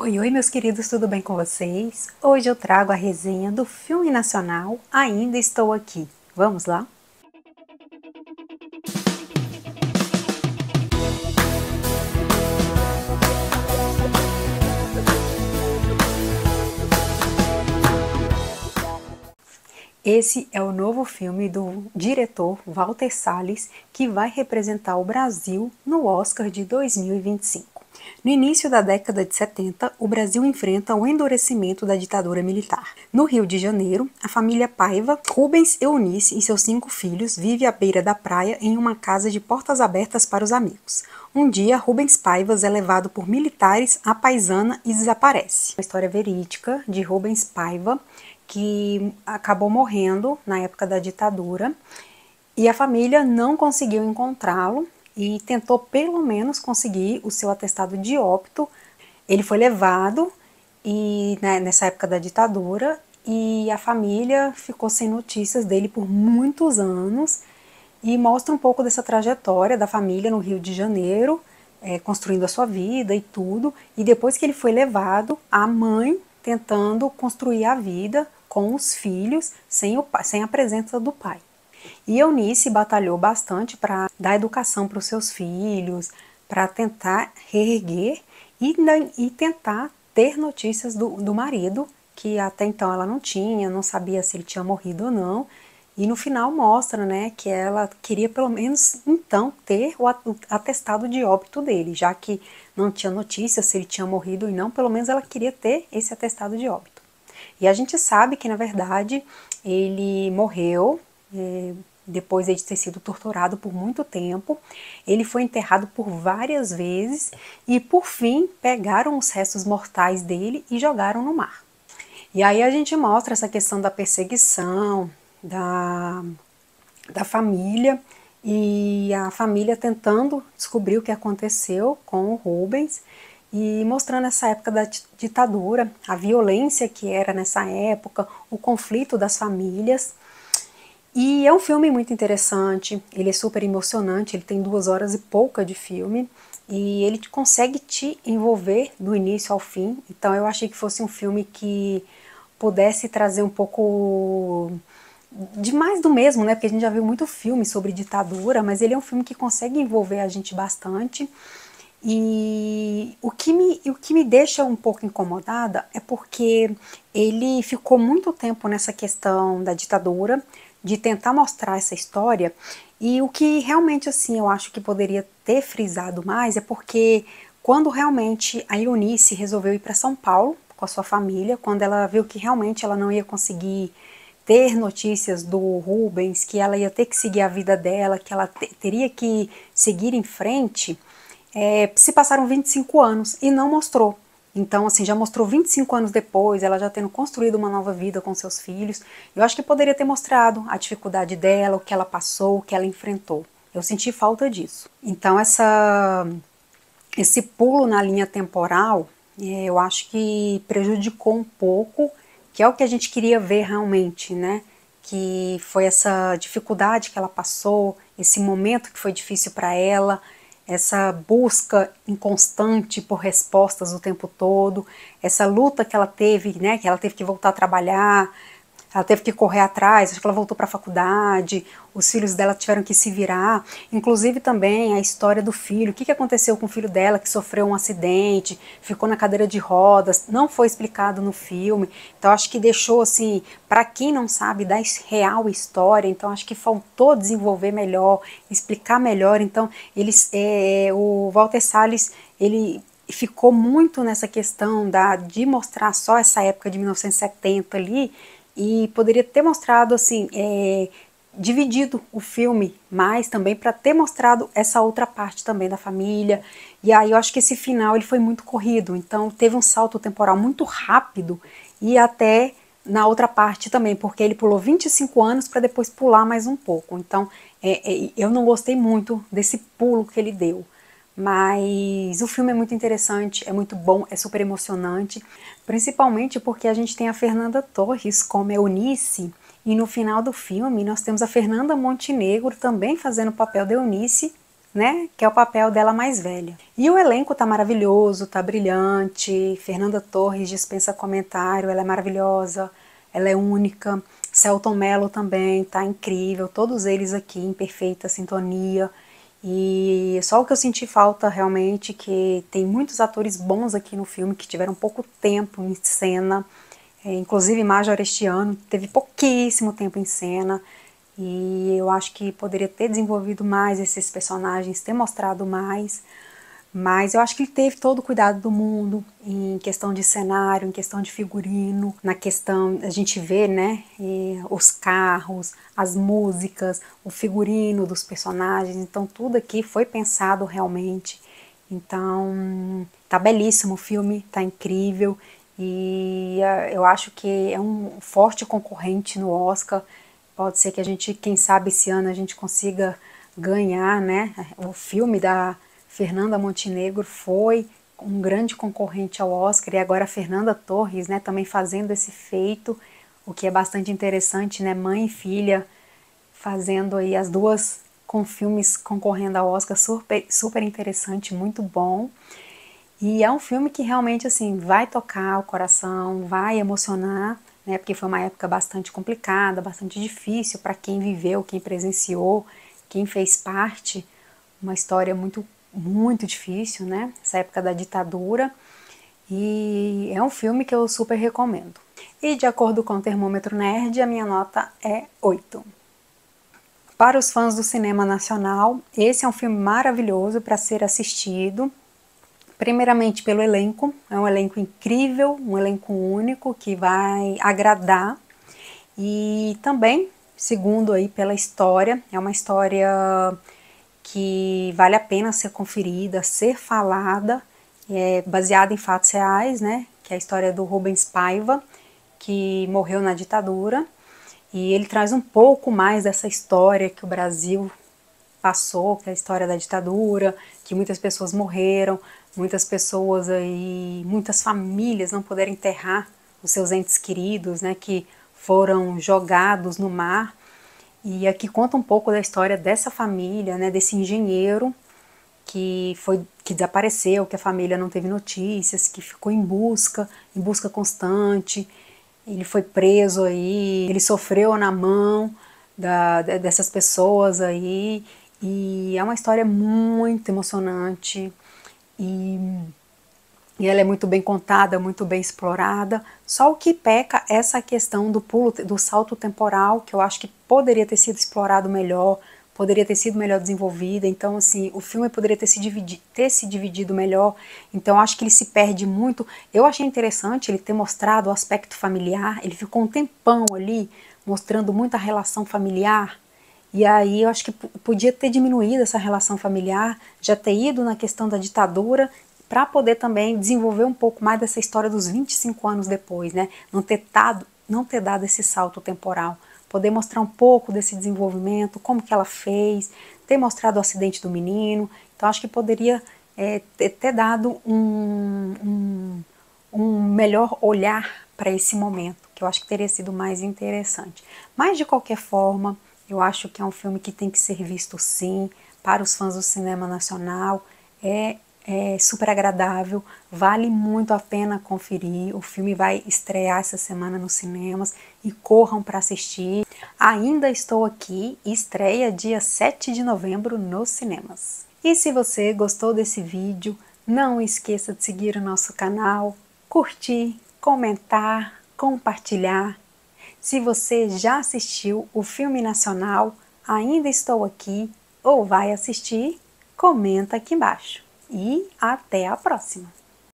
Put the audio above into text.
Oi, oi, meus queridos, tudo bem com vocês? Hoje eu trago a resenha do filme nacional Ainda Estou Aqui. Vamos lá? Esse é o novo filme do diretor Walter Salles, que vai representar o Brasil no Oscar de 2025. No início da década de 70, o Brasil enfrenta o endurecimento da ditadura militar. No Rio de Janeiro, a família Paiva, Rubens, Eunice e seus 5 filhos vivem à beira da praia em uma casa de portas abertas para os amigos. Um dia, Rubens Paivas é levado por militares à paisana e desaparece. Uma história verídica de Rubens Paiva, que acabou morrendo na época da ditadura, e a família não conseguiu encontrá-lo e tentou pelo menos conseguir o seu atestado de óbito. Ele foi levado nessa época da ditadura, e a família ficou sem notícias dele por muitos anos, e mostra um pouco dessa trajetória da família no Rio de Janeiro, construindo a sua vida e tudo, e depois que ele foi levado, a mãe tentando construir a vida com os filhos, sem a presença do pai. E Eunice batalhou bastante para dar educação para os seus filhos, para tentar reerguer e tentar ter notícias do marido, que até então ela não tinha, não sabia se ele tinha morrido ou não. E no final mostra, né, que ela queria pelo menos então ter o atestado de óbito dele, já que não tinha notícia se ele tinha morrido ou não, pelo menos ela queria ter esse atestado de óbito. E a gente sabe que, na verdade, ele morreu depois de ter sido torturado por muito tempo. Ele foi enterrado por várias vezes e, por fim, pegaram os restos mortais dele e jogaram no mar. E aí a gente mostra essa questão da perseguição, da família, e a família tentando descobrir o que aconteceu com o Rubens, e mostrando essa época da ditadura, a violência que era nessa época, o conflito das famílias. E é um filme muito interessante, ele é super emocionante, ele tem 2 horas e pouca de filme, e ele consegue te envolver do início ao fim. Então eu achei que fosse um filme que pudesse trazer um pouco de mais do mesmo, né? Porque a gente já viu muito filme sobre ditadura, mas ele é um filme que consegue envolver a gente bastante. E o que me deixa um pouco incomodada é porque ele ficou muito tempo nessa questão da ditadura, de tentar mostrar essa história, e o que realmente assim eu acho que poderia ter frisado mais é porque quando realmente a Eunice resolveu ir para São Paulo com a sua família, quando ela viu que realmente ela não ia conseguir ter notícias do Rubens, que ela ia ter que seguir a vida dela, que ela teria que seguir em frente, se passaram 25 anos e não mostrou. Então, assim, já mostrou 25 anos depois, ela já tendo construído uma nova vida com seus filhos. Eu acho que poderia ter mostrado a dificuldade dela, o que ela passou, o que ela enfrentou. Eu senti falta disso. Então, esse pulo na linha temporal, eu acho que prejudicou um pouco, que é o que a gente queria ver realmente, né? Que foi essa dificuldade que ela passou, esse momento que foi difícil para ela, essa busca inconstante por respostas o tempo todo, essa luta que ela teve, né, que ela teve que voltar a trabalhar, ela teve que correr atrás, acho que ela voltou para a faculdade, os filhos dela tiveram que se virar, inclusive também a história do filho, o que aconteceu com o filho dela que sofreu um acidente, ficou na cadeira de rodas, não foi explicado no filme, então acho que deixou assim, para quem não sabe da real história, então acho que faltou desenvolver melhor, explicar melhor, então o Walter Salles, ele ficou muito nessa questão de mostrar só essa época de 1970 ali, e poderia ter mostrado assim, dividido o filme mais também para ter mostrado essa outra parte também da família. E aí eu acho que esse final ele foi muito corrido, então teve um salto temporal muito rápido e até na outra parte também, porque ele pulou 25 anos para depois pular mais um pouco. Então eu não gostei muito desse pulo que ele deu. Mas o filme é muito interessante, é muito bom, é super emocionante, principalmente porque a gente tem a Fernanda Torres como Eunice, e no final do filme nós temos a Fernanda Montenegro também fazendo o papel de Eunice, né, que é o papel dela mais velha. E o elenco tá maravilhoso, tá brilhante, Fernanda Torres dispensa comentário, ela é maravilhosa, ela é única, Selton Mello também tá incrível, todos eles aqui em perfeita sintonia. E só o que eu senti falta realmente, que tem muitos atores bons aqui no filme que tiveram pouco tempo em cena, inclusive Major este ano teve pouquíssimo tempo em cena, e eu acho que poderia ter desenvolvido mais esses personagens, ter mostrado mais, mas eu acho que ele teve todo o cuidado do mundo em questão de cenário, em questão de figurino, na questão, a gente vê, né, os carros, as músicas, o figurino dos personagens, então tudo aqui foi pensado realmente. Então, tá belíssimo o filme, tá incrível, e eu acho que é um forte concorrente no Oscar. Pode ser que a gente, quem sabe esse ano a gente consiga ganhar, né? O filme da Fernanda Montenegro foi um grande concorrente ao Oscar, e agora a Fernanda Torres, né, também fazendo esse feito, o que é bastante interessante, né? Mãe e filha fazendo aí as duas com filmes concorrendo ao Oscar, super, super interessante, muito bom. E é um filme que realmente assim vai tocar o coração, vai emocionar, né? Porque foi uma época bastante complicada, bastante difícil para quem viveu, quem presenciou, quem fez parte, uma história muito muito difícil, né? Essa época da ditadura. E é um filme que eu super recomendo. E de acordo com o Termômetro Nerd, a minha nota é 8. Para os fãs do cinema nacional, esse é um filme maravilhoso para ser assistido. Primeiramente pelo elenco, é um elenco incrível, um elenco único que vai agradar. E também, segundo aí pela história, é uma história que vale a pena ser conferida, ser falada, é baseada em fatos reais, né? Que é a história do Rubens Paiva, que morreu na ditadura. E ele traz um pouco mais dessa história que o Brasil passou, que é a história da ditadura, que muitas pessoas morreram, muitas pessoas aí, muitas famílias não puderam enterrar os seus entes queridos, né, que foram jogados no mar. E aqui conta um pouco da história dessa família, né, desse engenheiro que desapareceu, que a família não teve notícias, que ficou em busca constante. Ele foi preso aí, ele sofreu na mão dessas pessoas aí, e é uma história muito emocionante, e, e ela é muito bem contada, muito bem explorada. Só o que peca é essa questão do pulo, do salto temporal, que eu acho que poderia ter sido explorado melhor, poderia ter sido melhor desenvolvida. Então, assim, o filme poderia ter se dividido melhor. Então, acho que ele se perde muito. Eu achei interessante ele ter mostrado o aspecto familiar. Ele ficou um tempão ali mostrando muito a relação familiar. E aí eu acho que podia ter diminuído essa relação familiar, já ter ido na questão da ditadura, para poder também desenvolver um pouco mais dessa história dos 25 anos depois, né? Não ter dado esse salto temporal. Poder mostrar um pouco desse desenvolvimento, como que ela fez, ter mostrado o acidente do menino. Então acho que poderia ter dado um melhor olhar para esse momento, que eu acho que teria sido mais interessante. Mas de qualquer forma, eu acho que é um filme que tem que ser visto sim, para os fãs do cinema nacional. É super agradável, vale muito a pena conferir. O filme vai estrear essa semana nos cinemas e corram para assistir. Ainda Estou Aqui estreia dia 7 de novembro nos cinemas. E se você gostou desse vídeo, não esqueça de seguir o nosso canal, curtir, comentar, compartilhar. Se você já assistiu o filme nacional Ainda Estou Aqui ou vai assistir, comenta aqui embaixo. E até a próxima!